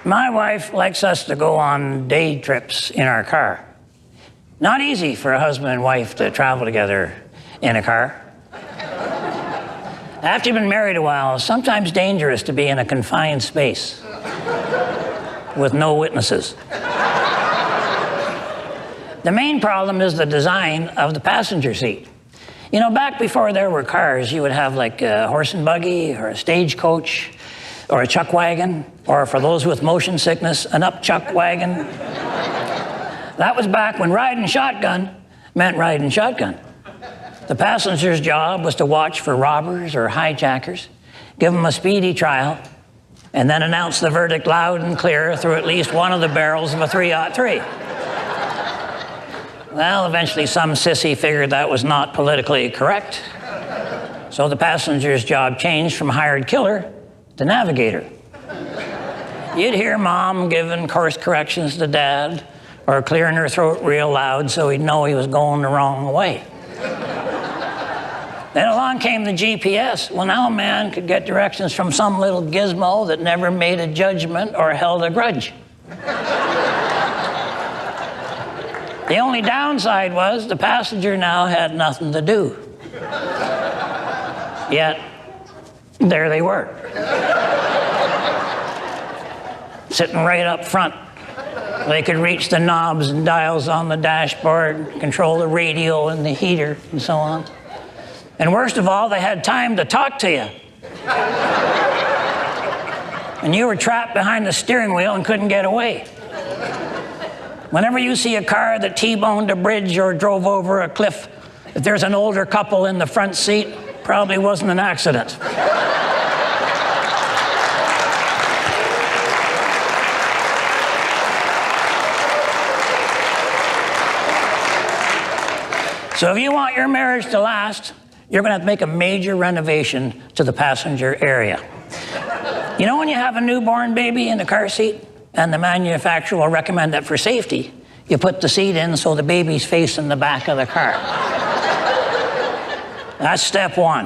My wife likes us to go on day trips in our car. Not easy for a husband and wife to travel together in a car. After you've been married a while, it's sometimes dangerous to be in a confined space with no witnesses. The main problem is the design of the passenger seat. You know, back before there were cars, you would have like a horse and buggy or a stagecoach or a chuck wagon, or for those with motion sickness, an up chuck wagon. That was back when riding shotgun meant riding shotgun. The passenger's job was to watch for robbers or hijackers, give them a speedy trial, and then announce the verdict loud and clear through at least one of the barrels of a .303. Well, eventually some sissy figured that was not politically correct, so the passenger's job changed from hired killer to navigator. You'd hear mom giving course corrections to dad or clearing her throat real loud so he'd know he was going the wrong way. Then along came the GPS. Well, now a man could get directions from some little gizmo that never made a judgment or held a grudge. The only downside was the passenger now had nothing to do. Yet, there they were. Sitting right up front. They could reach the knobs and dials on the dashboard, control the radio and the heater, and so on. And worst of all, they had time to talk to you. And you were trapped behind the steering wheel and couldn't get away. Whenever you see a car that T-boned a bridge or drove over a cliff, if there's an older couple in the front seat, probably wasn't an accident. So if you want your marriage to last, you're going to have to make a major renovation to the passenger area. You know when you have a newborn baby in the car seat, and the manufacturer will recommend that for safety, you put the seat in so the baby's facing the back of the car. That's step one.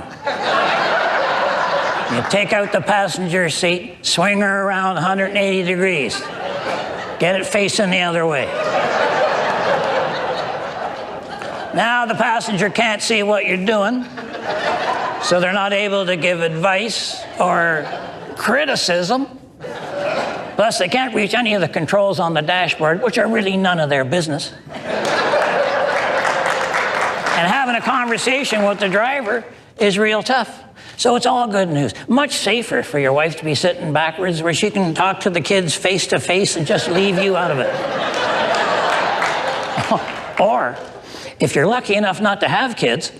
You take out the passenger seat, swing her around 180 degrees. Get it facing the other way. Now the passenger can't see what you're doing, so they're not able to give advice or criticism. Plus, they can't reach any of the controls on the dashboard, which are really none of their business. And having a conversation with the driver is real tough. So it's all good news. Much safer for your wife to be sitting backwards where she can talk to the kids face to face and just leave you out of it. Or, if you're lucky enough not to have kids,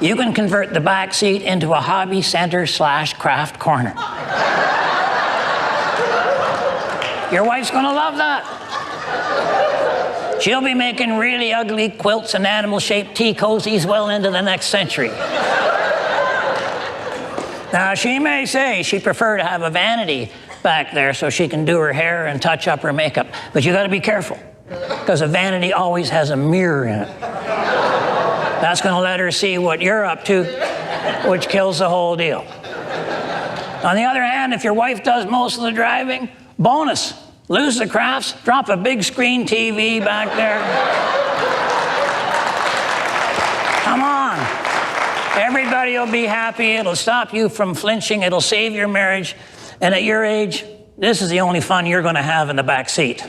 you can convert the back seat into a hobby center / craft corner. Your wife's gonna love that. She'll be making really ugly quilts and animal-shaped tea cozies well into the next century. Now, she may say she'd prefer to have a vanity back there so she can do her hair and touch up her makeup, but you gotta be careful, because a vanity always has a mirror in it. That's going to let her see what you're up to, which kills the whole deal. On the other hand, if your wife does most of the driving, bonus. Lose the crafts, drop a big screen TV back there. Come on. Everybody will be happy. It'll stop you from flinching. It'll save your marriage. And at your age, this is the only fun you're going to have in the back seat.